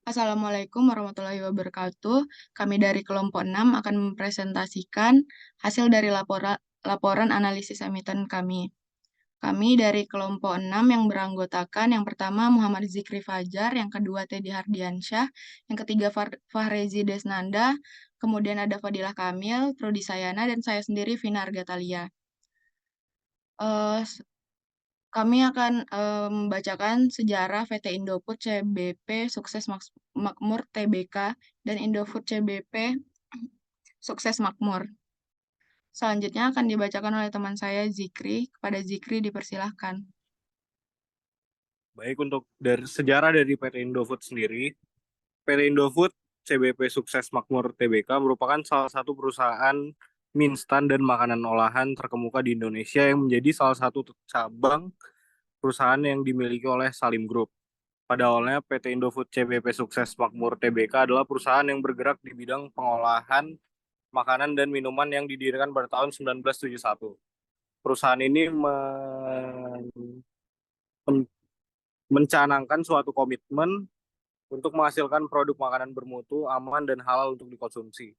Assalamualaikum warahmatullahi wabarakatuh. Kami dari kelompok 6 akan mempresentasikan hasil dari laporan analisis emiten kami. Kami dari kelompok 6 yang beranggotakan yang pertama Muhammad Zikri Fajar, yang kedua Teddy Hardiansyah, yang ketiga Fahrezi Desnanda, kemudian ada Fadilah Kamil, Prodi Sayana, dan saya sendiri Vina Argatalia. Eh, Kami akan membacakan sejarah VT Indofood CBP Sukses Makmur TBK dan Indofood CBP Sukses Makmur. Selanjutnya akan dibacakan oleh teman saya Zikri. Kepada Zikri dipersilahkan. Baik, untuk dari sejarah dari PT Indofood sendiri, PT Indofood CBP Sukses Makmur Tbk merupakan salah satu perusahaan mie instan dan makanan olahan terkemuka di Indonesia yang menjadi salah satu cabang perusahaan yang dimiliki oleh Salim Group. Pada awalnya, PT Indofood CBP Sukses Makmur Tbk adalah perusahaan yang bergerak di bidang pengolahan makanan dan minuman yang didirikan pada tahun 1971. Perusahaan ini mencanangkan suatu komitmen untuk menghasilkan produk makanan bermutu, aman, dan halal untuk dikonsumsi.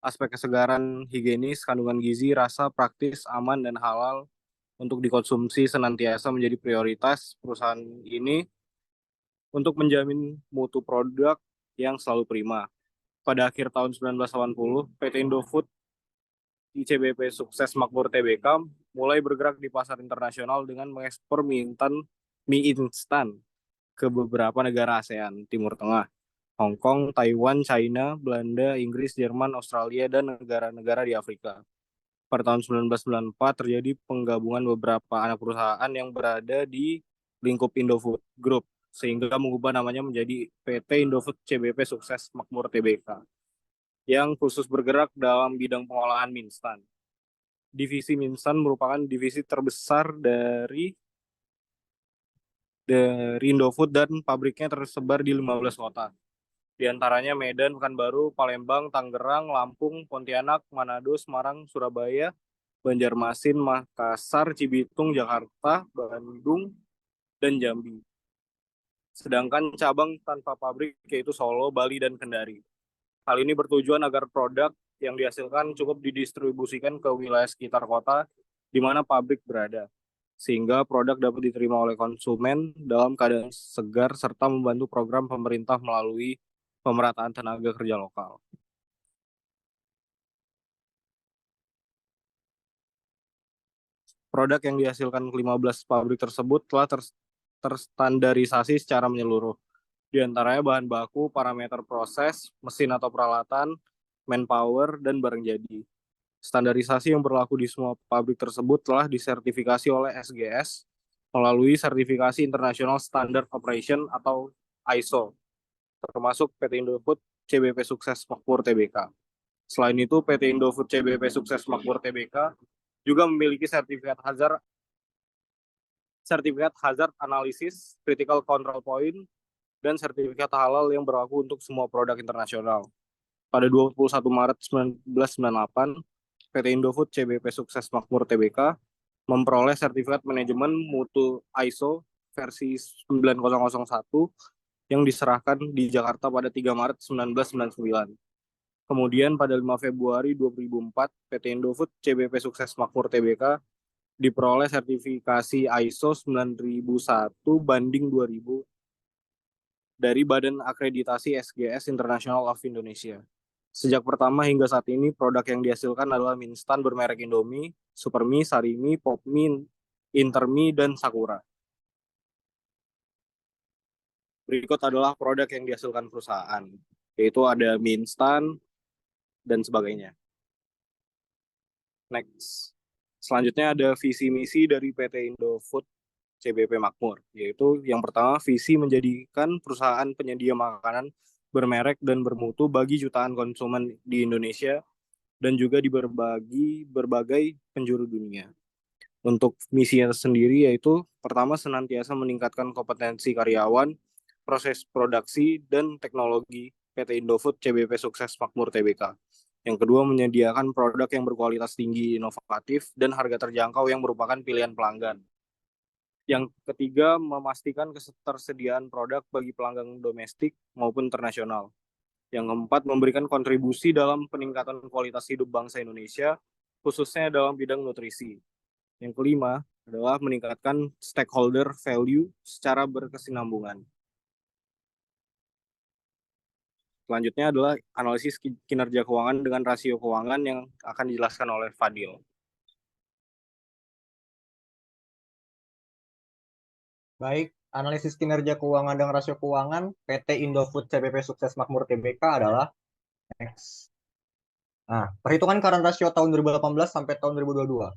Aspek kesegaran, higienis, kandungan gizi, rasa, praktis, aman, dan halal untuk dikonsumsi senantiasa menjadi prioritas perusahaan ini untuk menjamin mutu produk yang selalu prima. Pada akhir tahun 1980, PT Indofood ICBP Sukses Makmur Tbk mulai bergerak di pasar internasional dengan mengekspor mie instan ke beberapa negara ASEAN, Timur Tengah, Hong Kong, Taiwan, China, Belanda, Inggris, Jerman, Australia, dan negara-negara di Afrika. Pada tahun 1994 terjadi penggabungan beberapa anak perusahaan yang berada di lingkup Indofood Group, sehingga mengubah namanya menjadi PT Indofood CBP Sukses Makmur Tbk, yang khusus bergerak dalam bidang pengolahan mie instan. Divisi mie instan merupakan divisi terbesar dari Indofood dan pabriknya tersebar di 15 kota. Di antaranya Medan, Pekanbaru, Palembang, Tangerang, Lampung, Pontianak, Manado, Semarang, Surabaya, Banjarmasin, Makassar, Cibitung, Jakarta, Bandung, dan Jambi. Sedangkan cabang tanpa pabrik yaitu Solo, Bali, dan Kendari. Hal ini bertujuan agar produk yang dihasilkan cukup didistribusikan ke wilayah sekitar kota di mana pabrik berada, sehingga produk dapat diterima oleh konsumen dalam keadaan segar serta membantu program pemerintah melalui pemerataan tenaga kerja lokal. Produk yang dihasilkan ke-15 pabrik tersebut telah terstandarisasi secara menyeluruh. Di antaranya bahan baku, parameter proses, mesin atau peralatan, manpower, dan barang jadi. Standarisasi yang berlaku di semua pabrik tersebut telah disertifikasi oleh SGS melalui sertifikasi International Standard Operation atau ISO, termasuk PT Indofood CBP Sukses Makmur Tbk. Selain itu, PT Indofood CBP Sukses Makmur Tbk juga memiliki sertifikat hazard analysis, critical control point, dan sertifikat halal yang berlaku untuk semua produk internasional. Pada 21 Maret 1998, PT Indofood CBP Sukses Makmur Tbk memperoleh sertifikat manajemen mutu ISO versi 9001 yang diserahkan di Jakarta pada 3 Maret 1999. Kemudian pada 5 Februari 2004, PT Indofood CBP Sukses Makmur Tbk diperoleh sertifikasi ISO 9001/2000 dari Badan Akreditasi SGS International of Indonesia. Sejak pertama hingga saat ini, produk yang dihasilkan adalah mie instan bermerek Indomie, Supermie, Sarimi, Popmie, Intermie, dan Sakura. Berikut adalah produk yang dihasilkan perusahaan, yaitu ada mie instan dan sebagainya. Next. Selanjutnya ada visi misi dari PT Indofood CBP Makmur, yaitu yang pertama visi menjadikan perusahaan penyedia makanan bermerek dan bermutu bagi jutaan konsumen di Indonesia dan juga di berbagai penjuru dunia. Untuk misinya sendiri yaitu pertama senantiasa meningkatkan kompetensi karyawan, proses produksi, dan teknologi PT Indofood CBP Sukses Makmur Tbk. Yang kedua, menyediakan produk yang berkualitas tinggi, inovatif, dan harga terjangkau yang merupakan pilihan pelanggan. Yang ketiga, memastikan ketersediaan produk bagi pelanggan domestik maupun internasional. Yang keempat, memberikan kontribusi dalam peningkatan kualitas hidup bangsa Indonesia, khususnya dalam bidang nutrisi. Yang kelima adalah meningkatkan stakeholder value secara berkesinambungan. Selanjutnya adalah analisis kinerja keuangan dengan rasio keuangan yang akan dijelaskan oleh Fadil. Baik, analisis kinerja keuangan dan rasio keuangan PT Indofood CPP Sukses Makmur Tbk adalah next. Nah, perhitungan current ratio tahun 2018 sampai tahun 2022.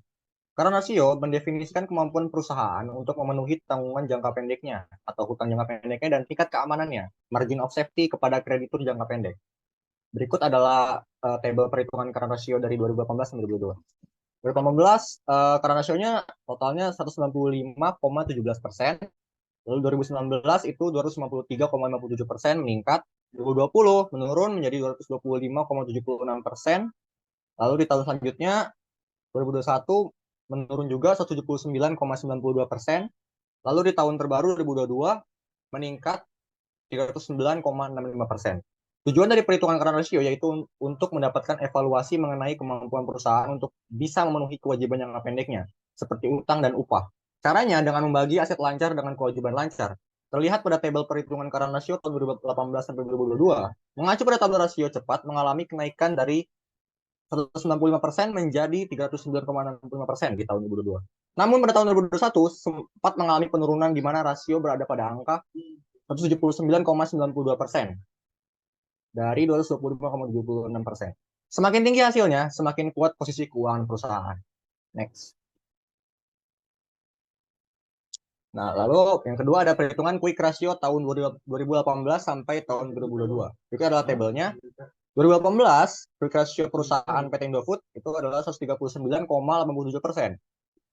Current ratio mendefinisikan kemampuan perusahaan untuk memenuhi tanggungan jangka pendeknya atau hutang jangka pendeknya dan tingkat keamanannya, margin of safety kepada kreditur jangka pendek. Berikut adalah tabel perhitungan current ratio dari 2018 sampai 2022. 2018 current ratio-nya totalnya 195,17%. Lalu 2019 itu 253,57%, meningkat. 2020 menurun menjadi 225,76%. Lalu di tahun selanjutnya 2021 menurun juga 179,92%. Lalu di tahun terbaru 2022 meningkat 309,65%. Tujuan dari perhitungan current ratio yaitu untuk mendapatkan evaluasi mengenai kemampuan perusahaan untuk bisa memenuhi kewajiban jangka pendeknya, seperti utang dan upah. Caranya dengan membagi aset lancar dengan kewajiban lancar. Terlihat pada tabel perhitungan current ratio tahun 2018 sampai 2022, mengacu pada tabel rasio cepat mengalami kenaikan dari 195% menjadi 309,65% di tahun 2022. Namun pada tahun 2021 sempat mengalami penurunan di mana rasio berada pada angka 179,92% dari 225,76%. Semakin tinggi hasilnya, semakin kuat posisi keuangan perusahaan. Next. Nah, lalu yang kedua ada perhitungan quick ratio tahun 2018 sampai tahun 2022. Itu adalah tabelnya. 2018, quick ratio perusahaan PT Indofood itu adalah 139,87%.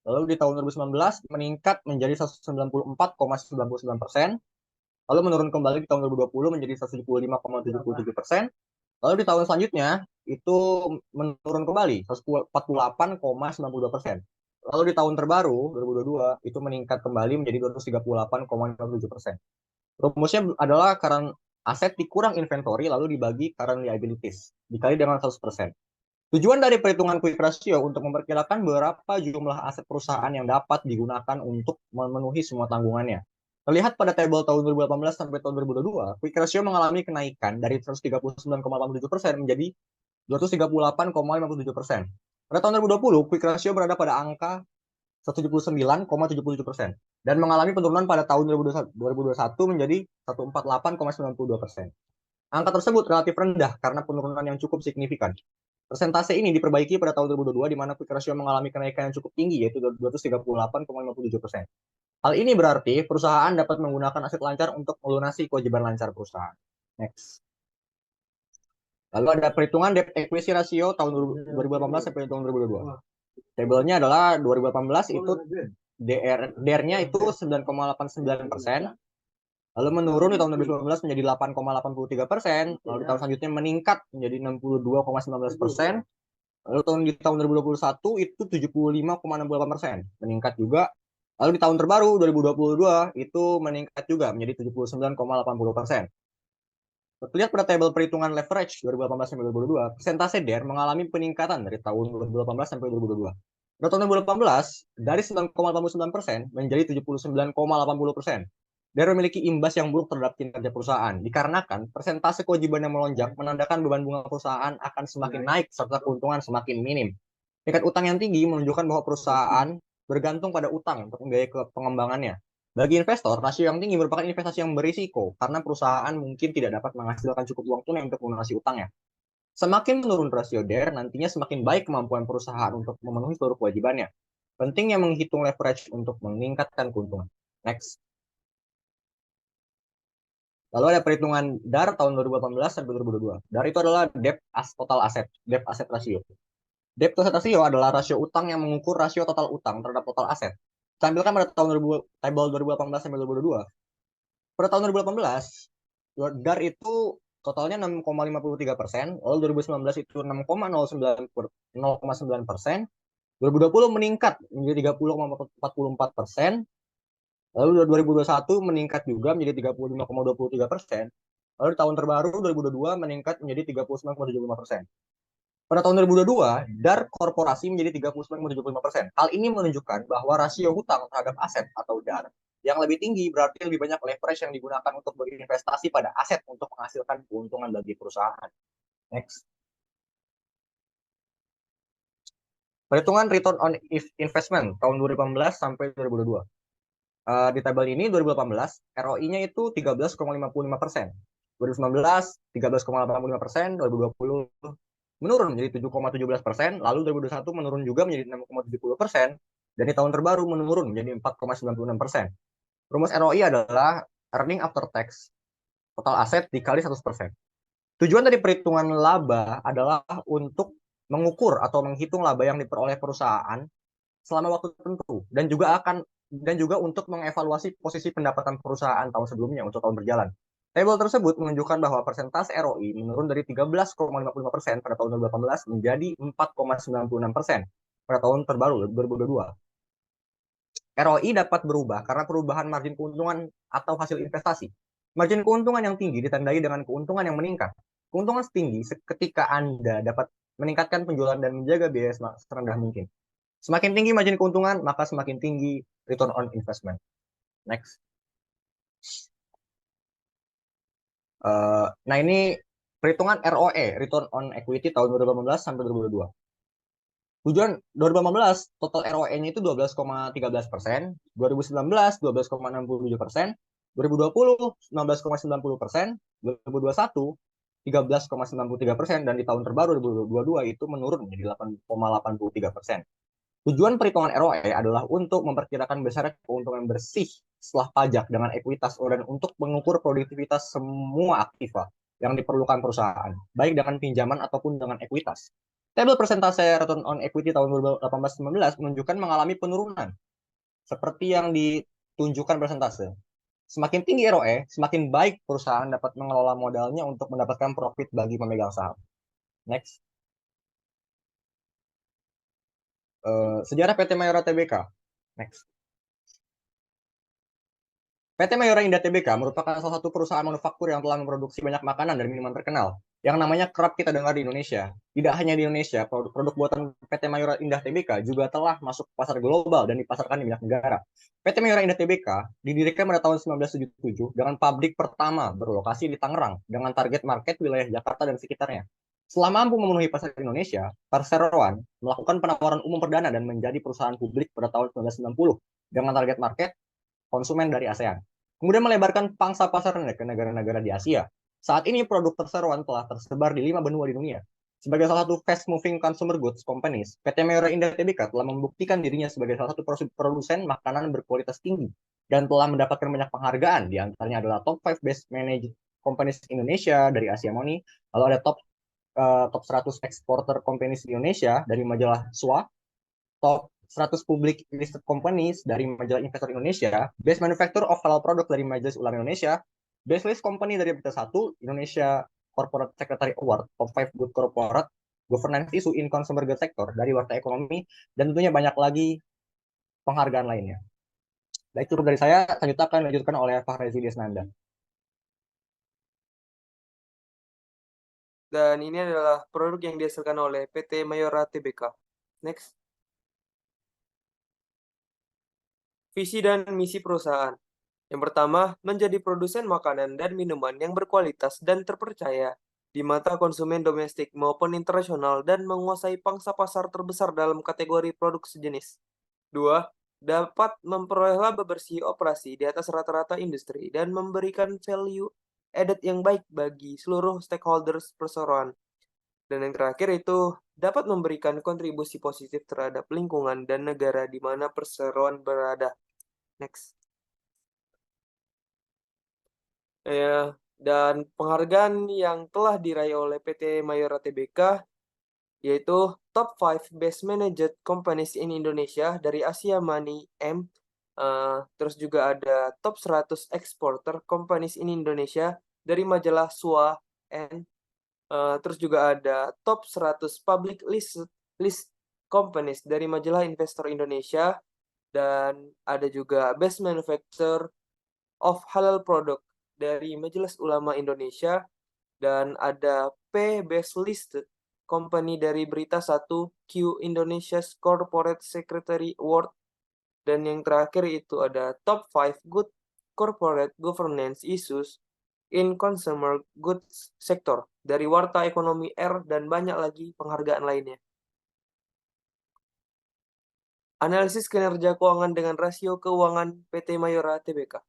Lalu di tahun 2019 meningkat menjadi 194,99%. Lalu menurun kembali di tahun 2020 menjadi 175,77%. Lalu di tahun selanjutnya itu menurun kembali 148,92%. Lalu di tahun terbaru 2022 itu meningkat kembali menjadi 238,57%. Rumusnya adalah current aset dikurang inventory lalu dibagi current liabilities dikali dengan 100%. Tujuan dari perhitungan quick ratio untuk memperkirakan berapa jumlah aset perusahaan yang dapat digunakan untuk memenuhi semua tanggungannya. Terlihat pada tabel tahun 2018 sampai tahun 2022, quick ratio mengalami kenaikan dari 139,87% menjadi 238,57%. Pada tahun 2020, quick ratio berada pada angka 179,77% dan mengalami penurunan pada tahun 2021 menjadi 148,92%. Angka tersebut relatif rendah karena penurunan yang cukup signifikan. Persentase ini diperbaiki pada tahun 2022 di mana quick ratio mengalami kenaikan yang cukup tinggi yaitu 238,57%. Hal ini berarti perusahaan dapat menggunakan aset lancar untuk melunasi kewajiban lancar perusahaan. Next. Lalu ada perhitungan debt equity ratio tahun 2018 sampai tahun 2022. Tabelnya adalah 2018 itu DR-nya itu 9,89%, lalu menurun di tahun 2019 menjadi 8,83%, lalu di tahun selanjutnya meningkat menjadi 62,19%, lalu di tahun 2021 itu 75,68%, meningkat juga. Lalu di tahun terbaru 2022 itu meningkat juga menjadi 79,80%. Terlihat pada tabel perhitungan leverage 2018 sampai 2022, persentase DER mengalami peningkatan dari tahun 2018 sampai 2022. Pada tahun 2018, dari 9,89% menjadi 79,80%. DER memiliki imbas yang buruk terhadap kinerja perusahaan, dikarenakan persentase kewajiban yang melonjak menandakan beban bunga perusahaan akan semakin naik serta keuntungan semakin minim. Tingkat utang yang tinggi menunjukkan bahwa perusahaan bergantung pada utang untuk membiayai pengembangannya. Bagi investor, rasio yang tinggi merupakan investasi yang berisiko karena perusahaan mungkin tidak dapat menghasilkan cukup uang tunai untuk melunasi utangnya. Semakin menurun rasio DER, nantinya semakin baik kemampuan perusahaan untuk memenuhi seluruh kewajibannya. Pentingnya menghitung leverage untuk meningkatkan keuntungan. Next. Lalu ada perhitungan DAR tahun 2018 sampai 2022. DAR itu adalah debt as total asset, debt asset ratio. Debt to asset ratio adalah rasio utang yang mengukur rasio total utang terhadap total aset. Tampilkan pada tahun 2000, tabel 2018 sampai 2022. Pada tahun 2018, DAR itu totalnya 6,53%, lalu 2019 itu 6,09%, 2020 meningkat menjadi 30,44%, Lalu 2021 meningkat juga menjadi 35,23%. Lalu di tahun terbaru 2022 meningkat menjadi 39,75%. Pada tahun 2022, DAR korporasi menjadi 39,75%. Hal ini menunjukkan bahwa rasio hutang terhadap aset atau DAR yang lebih tinggi berarti lebih banyak leverage yang digunakan untuk berinvestasi pada aset untuk menghasilkan keuntungan bagi perusahaan. Next. Perhitungan return on investment tahun 2018 sampai 2022. Di tabel ini 2018 ROI-nya itu 13,55%. 2019 13,85%, 2020 menurun menjadi 7,17%, lalu 2021 menurun juga menjadi 6,70%, dan di tahun terbaru menurun menjadi 4,96%. Rumus ROI adalah earning after tax total aset dikali 100%. Tujuan dari perhitungan laba adalah untuk mengukur atau menghitung laba yang diperoleh perusahaan selama waktu tertentu dan juga untuk mengevaluasi posisi pendapatan perusahaan tahun sebelumnya untuk tahun berjalan. Tabel tersebut menunjukkan bahwa persentase ROI menurun dari 13,55% pada tahun 2018 menjadi 4,96% pada tahun terbaru 2022. ROI dapat berubah karena perubahan margin keuntungan atau hasil investasi. Margin keuntungan yang tinggi ditandai dengan keuntungan yang meningkat. Keuntungan setinggi ketika Anda dapat meningkatkan penjualan dan menjaga biaya serendah mungkin. Semakin tinggi margin keuntungan, maka semakin tinggi return on investment. Next. Nah ini perhitungan ROE, return on equity tahun 2018 sampai 2022. Tujuan 2018 total ROE-nya itu 12,13%, 2019 12,67%, 2020 19,90%, 2021 13,93%, dan di tahun terbaru 2022 itu menurun menjadi 8,83%. Tujuan perhitungan ROE adalah untuk memperkirakan besarnya keuntungan bersih setelah pajak dengan ekuitas dan untuk mengukur produktivitas semua aktiva yang diperlukan perusahaan, baik dengan pinjaman ataupun dengan ekuitas. Tabel persentase return on equity tahun 2018-19 menunjukkan mengalami penurunan, seperti yang ditunjukkan persentase. Semakin tinggi ROE, semakin baik perusahaan dapat mengelola modalnya untuk mendapatkan profit bagi pemegang saham. Next. Sejarah PT Mayora Tbk. Next. PT Mayora Indah Tbk merupakan salah satu perusahaan manufaktur yang telah memproduksi banyak makanan dan minuman terkenal yang namanya kerap kita dengar di Indonesia. Tidak hanya di Indonesia, produk buatan PT Mayora Indah Tbk juga telah masuk ke pasar global dan dipasarkan di banyak negara. PT Mayora Indah Tbk didirikan pada tahun 1977 dengan pabrik pertama berlokasi di Tangerang dengan target market wilayah Jakarta dan sekitarnya. Setelah mampu memenuhi pasar Indonesia, Perseroan melakukan penawaran umum perdana dan menjadi perusahaan publik pada tahun 1990 dengan target market konsumen dari ASEAN. Kemudian melebarkan pangsa pasarnya ke negara-negara di Asia. Saat ini produk Perseroan telah tersebar di 5 benua di dunia. Sebagai salah satu fast-moving consumer goods companies, PT Mayora Indah Tbk telah membuktikan dirinya sebagai salah satu produsen makanan berkualitas tinggi dan telah mendapatkan banyak penghargaan. Di antaranya adalah Top 5 Best Managed Companies Indonesia dari Asia Money, lalu ada Top 100 Exporter Companies di Indonesia dari majalah SWA, Top 100 Public Listed Companies dari majalah Investor Indonesia, Best Manufacturer of Halal Product dari Majelis Ulama Indonesia, Best List Company dari Berita 1, Indonesia Corporate Secretary Award, Top 5 Good Corporate Governance Issue in Consumer Goods Sector dari Warta Ekonomi, dan tentunya banyak lagi penghargaan lainnya. Baik, cukup dari saya. Selanjutnya akan dilanjutkan oleh Pak Rezi Desnanda. Dan ini adalah produk yang dihasilkan oleh PT Mayora Tbk. Next. Visi dan misi perusahaan. Yang pertama, menjadi produsen makanan dan minuman yang berkualitas dan terpercaya di mata konsumen domestik maupun internasional dan menguasai pangsa pasar terbesar dalam kategori produk sejenis. 2. Dapat memperoleh laba bersih operasi di atas rata-rata industri dan memberikan value added yang baik bagi seluruh stakeholders perseroan. Dan yang terakhir itu dapat memberikan kontribusi positif terhadap lingkungan dan negara di mana perseroan berada. Next. Dan penghargaan yang telah diraih oleh PT Mayora Tbk yaitu Top 5 Best Managed Companies in Indonesia dari Asia Money M. Terus juga ada Top 100 Exporter Companies in Indonesia dari majalah SWA N. Terus juga ada Top 100 Public List Companies dari majalah Investor Indonesia. dan ada juga Best Manufacturer of Halal Product dari Majelis Ulama Indonesia, dan ada P Best Listed Company dari Berita 1 Q Indonesia's Corporate Secretary Award, dan yang terakhir itu ada Top 5 Good Corporate Governance Issues in Consumer Goods Sector dari Warta Ekonomi R, dan banyak lagi penghargaan lainnya. Analisis kinerja keuangan dengan rasio keuangan PT Mayora Tbk.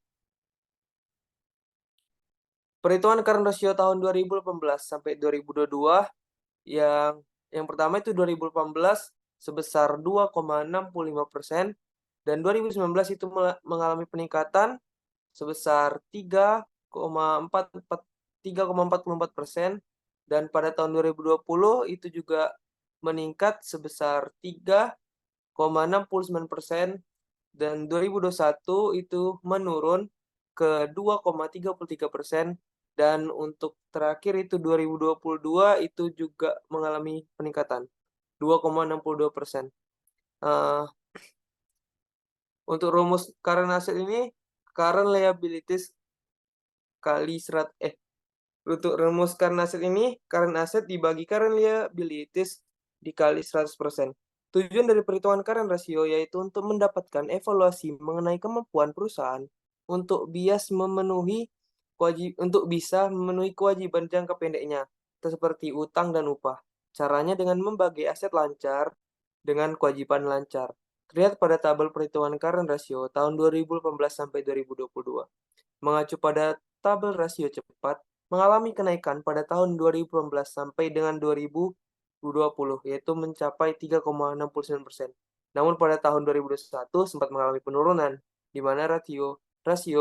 Perhitungan current ratio tahun 2018 sampai 2022 yang pertama itu 2018 sebesar 2,65% dan 2019 itu mengalami peningkatan sebesar 3,44% dan pada tahun 2020 itu juga meningkat sebesar 3,69% dan 2021 itu menurun ke 2,33%, dan untuk terakhir itu 2022 itu juga mengalami peningkatan 2,62%. Untuk rumus current asset ini, current liabilities kali untuk rumus current asset ini, current asset dibagi current liabilities dikali 100%. Tujuan dari perhitungan current ratio yaitu untuk mendapatkan evaluasi mengenai kemampuan perusahaan untuk bisa memenuhi kewajiban jangka pendeknya, seperti utang dan upah. Caranya dengan membagi aset lancar dengan kewajiban lancar. Terlihat pada tabel perhitungan current ratio tahun 2018 sampai 2022. Mengacu pada tabel rasio cepat, mengalami kenaikan pada tahun 2018 sampai dengan 2020, yaitu mencapai 3,69%. Namun pada tahun 2021 sempat mengalami penurunan, di mana rasio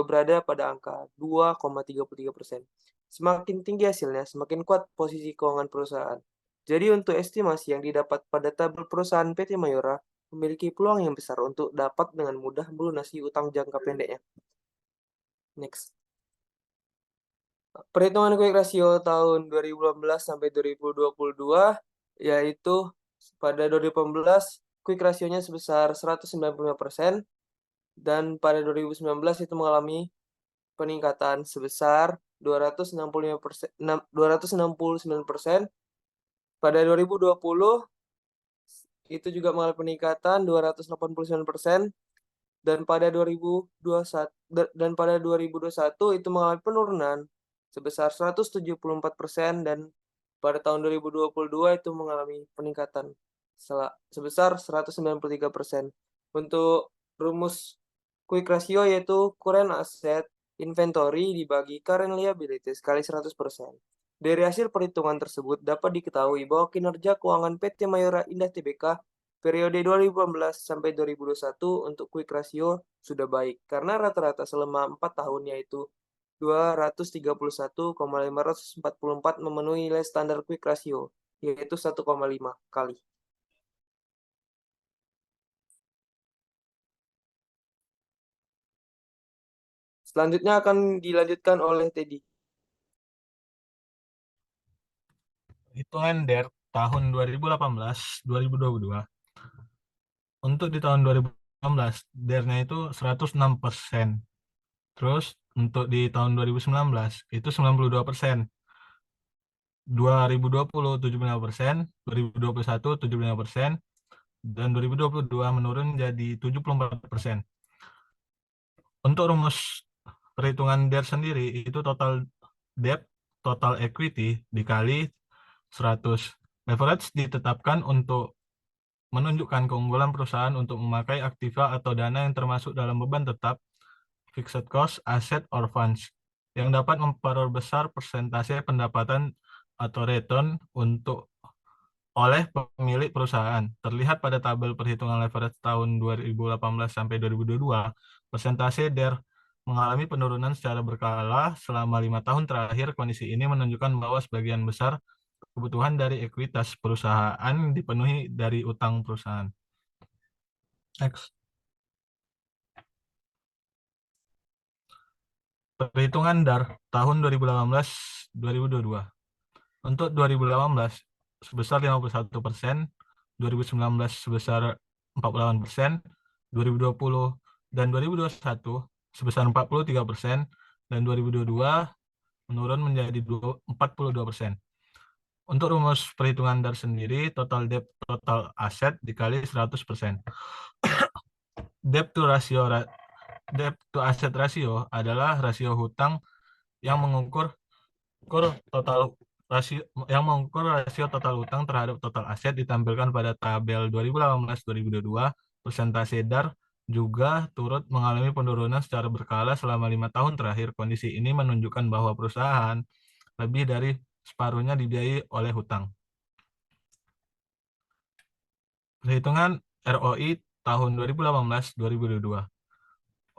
berada pada angka 2,33%. Semakin tinggi hasilnya, semakin kuat posisi keuangan perusahaan. Jadi untuk estimasi yang didapat pada tabel perusahaan PT Mayora memiliki peluang yang besar untuk dapat dengan mudah melunasi utang jangka pendeknya. Next. Perhitungan quick ratio tahun 2018 sampai 2022 yaitu pada 2018 quick rasionya sebesar 195% dan pada 2019 itu mengalami peningkatan sebesar 269%. Pada 2020 itu juga mengalami peningkatan 289%. Dan pada 2021 itu mengalami penurunan sebesar 174%, dan pada tahun 2022 itu mengalami peningkatan sebesar 193%. Untuk rumus quick ratio yaitu current asset inventory dibagi current liabilities kali 100%. Dari hasil perhitungan tersebut dapat diketahui bahwa kinerja keuangan PT Mayora Indah Tbk periode 2018 sampai 2021 untuk quick ratio sudah baik karena rata-rata selama 4 tahun yaitu 231,544 memenuhi nilai standar quick ratio yaitu 1,5 kali. Selanjutnya akan dilanjutkan oleh Teddy. Hitungan DER tahun 2018-2022. Untuk di tahun 2018, DER-nya itu 106%. Terus untuk di tahun 2019 itu 92%. 2020 75%, 2021 75%, dan 2022 menurun jadi 74%. Untuk rumus perhitungan DER sendiri itu total debt, total equity dikali 100. Leverage ditetapkan untuk menunjukkan keunggulan perusahaan untuk memakai aktiva atau dana yang termasuk dalam beban tetap, fixed cost, asset, or funds, yang dapat memperbesar persentase pendapatan atau return oleh pemilik perusahaan. Terlihat pada tabel perhitungan leverage tahun 2018 sampai 2022, persentase DER mengalami penurunan secara berkala selama 5 tahun terakhir. Kondisi ini menunjukkan bahwa sebagian besar kebutuhan dari ekuitas perusahaan dipenuhi dari utang perusahaan. Next. Perhitungan DAR tahun 2018-2022. Untuk 2018 sebesar 51%, 2019 sebesar 48%, 2020 dan 2021 sebesar 43%, dan 2022 menurun menjadi 42%. Untuk rumus perhitungan DAR sendiri, total debt total aset dikali 100%. Debt to asset ratio adalah rasio hutang yang mengukur rasio total hutang terhadap total aset ditampilkan pada tabel 2018-2022. Persentase DAR juga turut mengalami penurunan secara berkala selama 5 tahun terakhir. Kondisi ini menunjukkan bahwa perusahaan lebih dari separuhnya dibiayai oleh hutang. Perhitungan ROI tahun 2018-2022.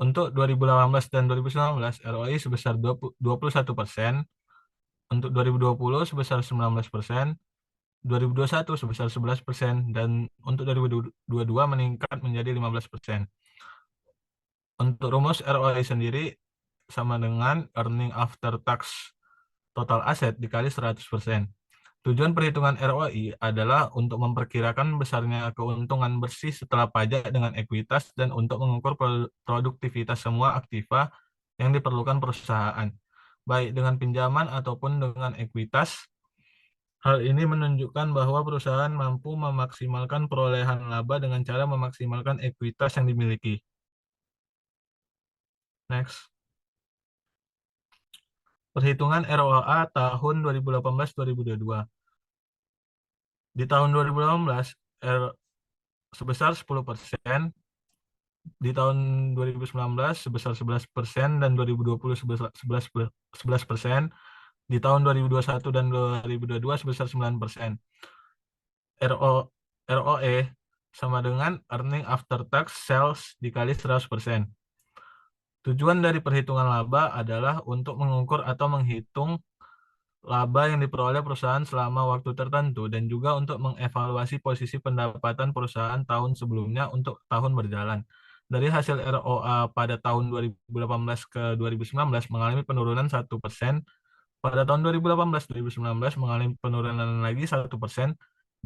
Untuk 2018 dan 2019, ROI sebesar 21%, untuk 2020 sebesar 19%, 2021 sebesar 11%, dan untuk 2022 meningkat menjadi 15%. Untuk rumus ROI sendiri sama dengan earning after tax total aset dikali 100%. Tujuan perhitungan ROI adalah untuk memperkirakan besarnya keuntungan bersih setelah pajak dengan ekuitas dan untuk mengukur produktivitas semua aktiva yang diperlukan perusahaan, baik dengan pinjaman ataupun dengan ekuitas. Hal ini menunjukkan bahwa perusahaan mampu memaksimalkan perolehan laba dengan cara memaksimalkan ekuitas yang dimiliki. Next. Perhitungan ROA tahun 2018-2022. Di tahun 2018, sebesar 10%, di tahun 2019 sebesar 11%, dan 2020 sebesar 11%, di tahun 2021 dan 2022 sebesar 9%. ROE sama dengan earning after tax sales dikali 100%. Tujuan dari perhitungan laba adalah untuk mengukur atau menghitung laba yang diperoleh perusahaan selama waktu tertentu dan juga untuk mengevaluasi posisi pendapatan perusahaan tahun sebelumnya untuk tahun berjalan. Dari hasil ROA pada tahun 2018 ke 2019 mengalami penurunan 1%, pada tahun 2018-2019 mengalami penurunan lagi 1%,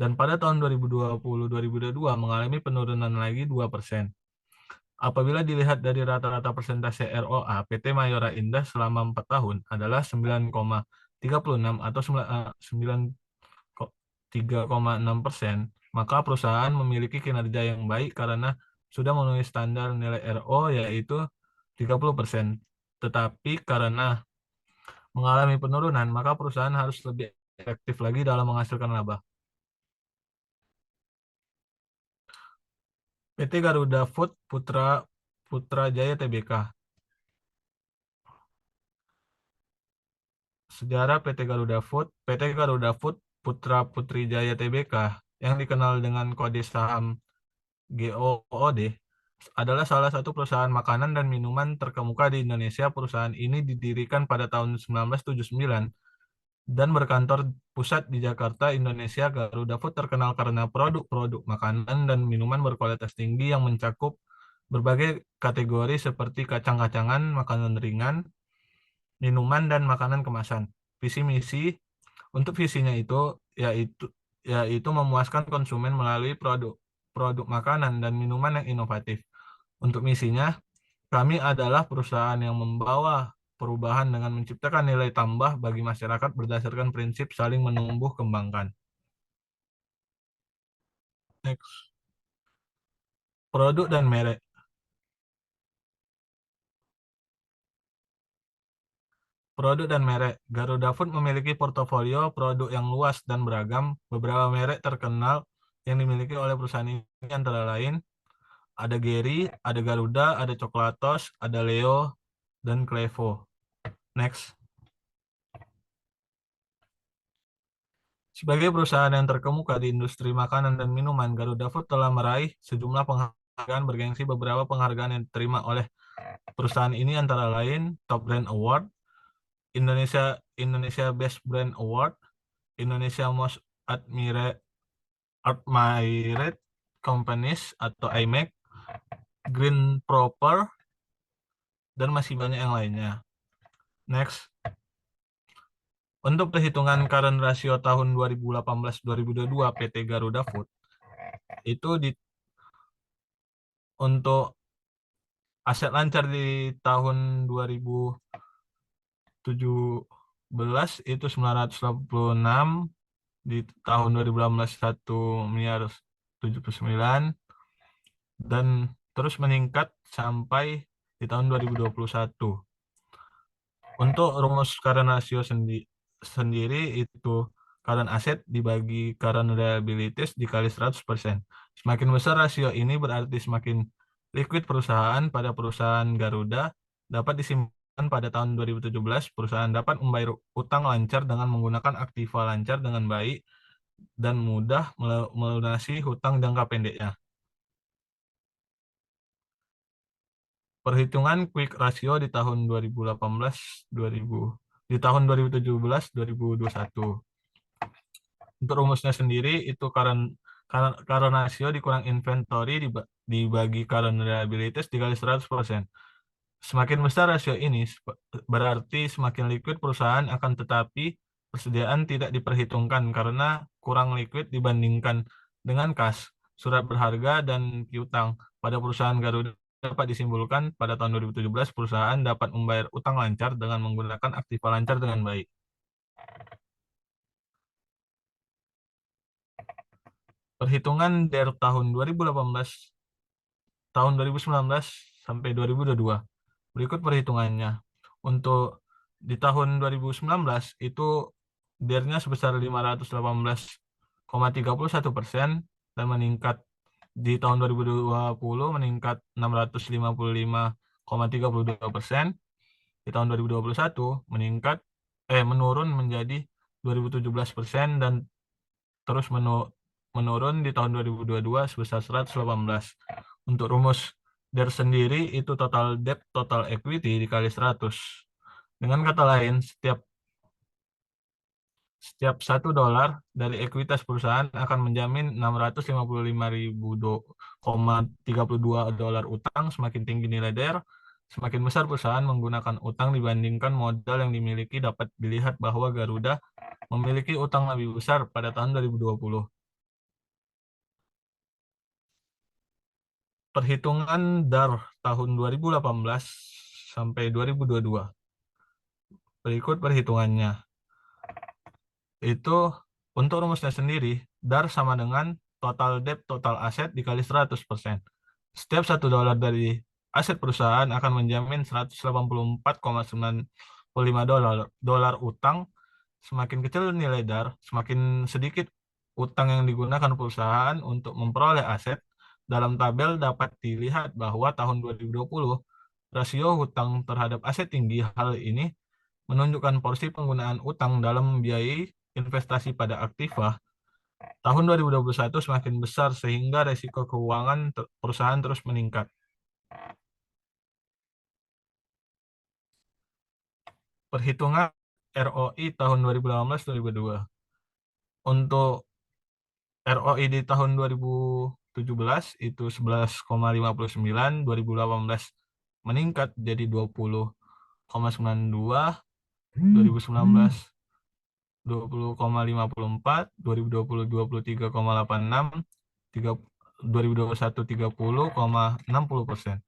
dan pada tahun 2020-2022 mengalami penurunan lagi 2%. Apabila dilihat dari rata-rata persentase ROA PT Mayora Indah selama 4 tahun adalah 9,36 atau 3,6%, maka perusahaan memiliki kinerja yang baik karena sudah memenuhi standar nilai RO yaitu 30%. Tetapi karena mengalami penurunan, maka perusahaan harus lebih efektif lagi dalam menghasilkan laba. PT Garuda Food Putrajaya Tbk. Sejarah PT Garuda Food Putra Putri Jaya Tbk yang dikenal dengan kode saham GOOD adalah salah satu perusahaan makanan dan minuman terkemuka di Indonesia. Perusahaan ini didirikan pada tahun 1979 dan berkantor pusat di Jakarta, Indonesia. Garuda Food terkenal karena produk-produk makanan dan minuman berkualitas tinggi yang mencakup berbagai kategori seperti kacang-kacangan, makanan ringan, minuman, dan makanan kemasan. Visi misi untuk visinya itu yaitu memuaskan konsumen melalui produk makanan dan minuman yang inovatif. Untuk misinya, kami adalah perusahaan yang membawa perubahan dengan menciptakan nilai tambah bagi masyarakat berdasarkan prinsip saling menumbuh kembangkan. Next. Produk dan merek. Produk dan merek. Garuda Food memiliki portofolio produk yang luas dan beragam. Beberapa merek terkenal yang dimiliki oleh perusahaan ini antara lain ada Geri, ada Garuda, ada Coklatos, ada Leo, dan Clevo. Next. Sebagai perusahaan yang terkemuka di industri makanan dan minuman, Garuda Food telah meraih sejumlah penghargaan bergengsi. Beberapa penghargaan yang diterima oleh perusahaan ini antara lain Top Brand Award, Indonesia Best Brand Award, Indonesia Most Admired Companies atau IMAC, Green Proper, dan masih banyak yang lainnya. Next. Untuk perhitungan current ratio tahun 2018-2022 PT Garuda Food itu Untuk aset lancar di tahun 2017 itu 986, di tahun 2018 1.079.000.000, dan terus meningkat sampai di tahun 2021. Untuk rumus current ratio sendiri itu current asset dibagi current liabilities dikali 100%. Semakin besar rasio ini berarti semakin liquid perusahaan. Pada perusahaan Garuda dapat disimpan pada tahun 2017, perusahaan dapat membayar utang lancar dengan menggunakan aktiva lancar dengan baik dan mudah melunasi hutang jangka pendeknya. Perhitungan quick ratio di tahun 2017-2021. Untuk rumusnya sendiri itu current ratio dikurang inventory dibagi current liabilities dikali 100%. Semakin besar rasio ini berarti semakin liquid perusahaan, akan tetapi persediaan tidak diperhitungkan karena kurang liquid dibandingkan dengan kas, surat berharga, dan piutang. Pada perusahaan Garuda dapat disimpulkan pada tahun 2017 perusahaan dapat membayar utang lancar dengan menggunakan aktiva lancar dengan baik. Perhitungan dari tahun 2018, tahun 2019 sampai 2022. Berikut perhitungannya. Untuk di tahun 2019 itu DER-nya sebesar 518,31% dan meningkat di tahun 2020 meningkat 655,32%. Di tahun 2021 menurun menjadi 2017% dan terus menurun di tahun 2022 sebesar 118. Untuk rumus DER sendiri itu total debt total equity dikali 100. Dengan kata lain, setiap $1 dari ekuitas perusahaan akan menjamin $655.000,32 utang. Semakin tinggi nilai DER, semakin besar perusahaan menggunakan utang dibandingkan modal yang dimiliki. Dapat dilihat bahwa Garuda memiliki utang lebih besar pada tahun 2020. Perhitungan DAR tahun 2018 sampai 2022. Berikut perhitungannya. Itu untuk rumusnya sendiri, DAR sama dengan total debt total aset dikali 100%. Setiap $1 dari aset perusahaan akan menjamin $184,95 utang. Semakin kecil nilai DAR, semakin sedikit utang yang digunakan perusahaan untuk memperoleh aset. Dalam tabel dapat dilihat bahwa tahun 2020 rasio hutang terhadap aset tinggi. Hal ini menunjukkan porsi penggunaan utang dalam membiayai investasi pada aktiva. Tahun 2021 semakin besar sehingga resiko keuangan perusahaan terus meningkat. Perhitungan ROI tahun 2018-2022. Untuk ROI di tahun 2017 itu 11,59, 2018 meningkat jadi 20,92, 2019 20,54, 2020 23,86, 2021 30,60%.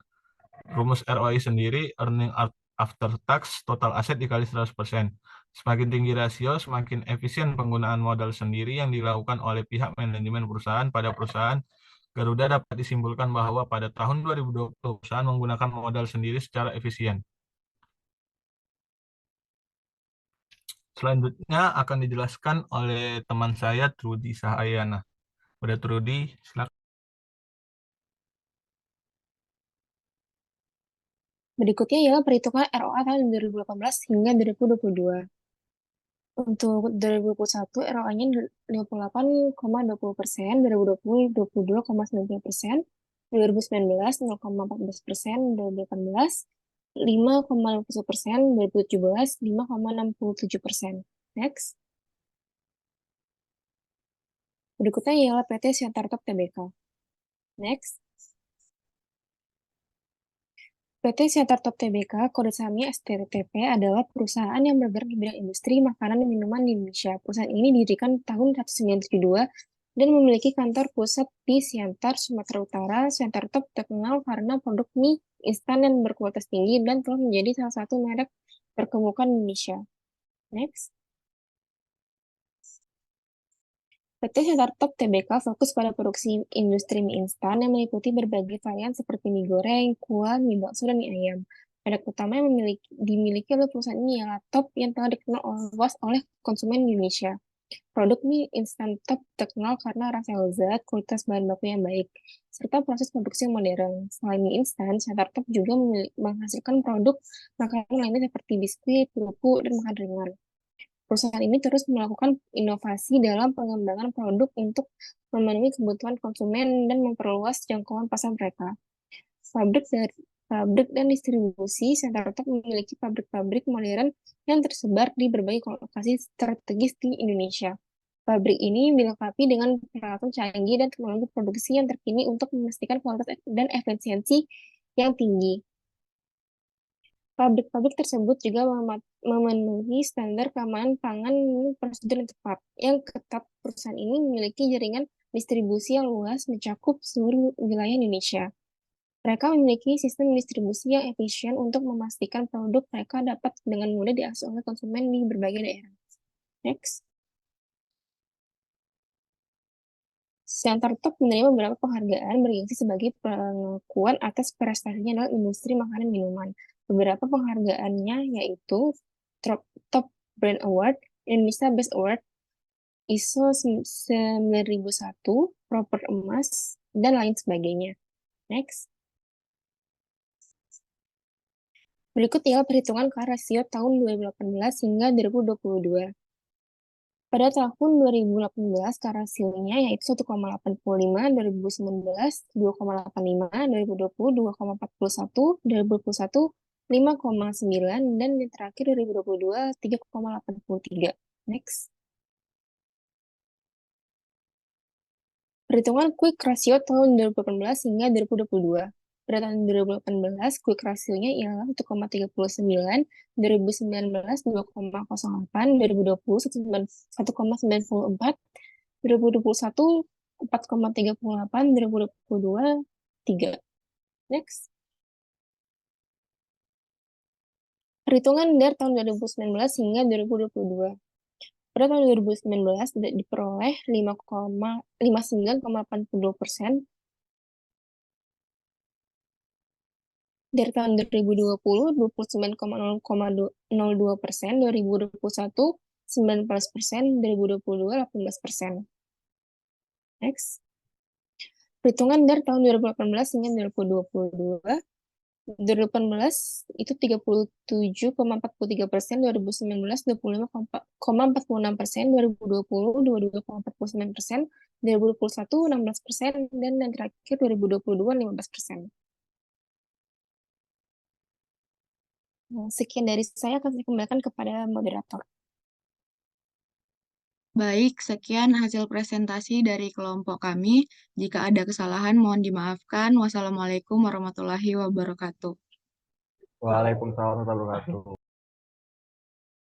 Rumus ROI sendiri earning after tax total aset dikali 100%. Semakin tinggi rasio, semakin efisien penggunaan modal sendiri yang dilakukan oleh pihak manajemen perusahaan. Pada perusahaan Garuda dapat disimpulkan bahwa pada tahun 2020 perusahaan menggunakan modal sendiri secara efisien. Selanjutnya akan dijelaskan oleh teman saya, Trudy Sahayana. Udah Trudy, silakan. Berikutnya ialah perhitungan ROA tahun 2018 hingga 2022. Untuk 2021, ROA-nya 58,20%, 2020 22,90%, 2019 0,14%, 2018 5,50%, 2017 5,67%. Next. Berikutnya ialah PT Siantar Top Tbk. Next. PT Siantar Top Tbk, kode sahamnya STTP, adalah perusahaan yang bergerak di bidang industri makanan dan minuman di Indonesia. Perusahaan ini didirikan tahun 1972 dan memiliki kantor pusat di Siantar, Sumatera Utara. Siantar Top terkenal karena produk mie instan yang berkualitas tinggi dan telah menjadi salah satu merek terkemuka di Indonesia. Next. PT Siantar Top Tbk fokus pada produksi industri mie instan yang meliputi berbagai varian seperti mie goreng, kuah, mie bakso, dan mie ayam. Produk utama yang dimiliki oleh perusahaan ini ialah Top yang telah dikenal luas oleh konsumen di Indonesia. Produk mie instan Top terkenal karena rasa yang lezat, kualitas bahan baku yang baik, serta proses produksi yang modern. Selain mie instan, Siantar Top juga menghasilkan produk makanan lainnya seperti biskuit, kerupuk, dan makanan ringan. Perusahaan ini terus melakukan inovasi dalam pengembangan produk untuk memenuhi kebutuhan konsumen dan memperluas jangkauan pasar mereka. Pabrik dan distribusi Siantar Top memiliki pabrik-pabrik modern yang tersebar di berbagai lokasi strategis di Indonesia. Pabrik ini dilengkapi dengan peralatan canggih dan teknologi produksi yang terkini untuk memastikan kualitas dan efisiensi yang tinggi. Pabrik-pabrik tersebut juga memenuhi standar keamanan pangan dan prosedur yang tepat. Yang ketat, perusahaan ini memiliki jaringan distribusi yang luas mencakup seluruh wilayah Indonesia. Mereka memiliki sistem distribusi yang efisien untuk memastikan produk mereka dapat dengan mudah diakses oleh konsumen di berbagai daerah. Next. Siantar Top menerima beberapa penghargaan bergengsi sebagai pengakuan atas prestasinya dalam industri makanan minuman. Beberapa penghargaannya yaitu Top Brand Award, Indonesia Best Award, ISO 9001, Proper Emas, dan lain sebagainya. Next. Berikut ialah perhitungan KAR rasio tahun 2018 hingga 2022. Pada tahun 2018, KAR rasionya yaitu 1,85, 2019, 2,85, 2020, 2,41, 2021, 5,9, dan yang terakhir 2022, 3,83. Next. Perhitungan quick ratio tahun 2018 hingga 2022. Pada tahun 2018, quick rasionya ialah 1,39, 2019 2,08, 2020 1,94, 2021 4,38, 2022 3. Next. Perhitungan DAR tahun 2019 hingga 2022. Pada tahun 2019 diperoleh 59,82%. Dari tahun 2020, 29,02%, 2021, 19%, 2022, 18%. Next. Perhitungan dari tahun 2018 hingga 2022. 2018 itu 37,43%, 2019 25,46%, 2020 22,49%, 2021 16%, dan yang terakhir 2022 15%. Nah, sekian dari saya, akan saya kembalikan kepada moderator. Baik, sekian hasil presentasi dari kelompok kami. Jika ada kesalahan, mohon dimaafkan. Wassalamualaikum warahmatullahi wabarakatuh. Waalaikumsalam warahmatullahi wabarakatuh.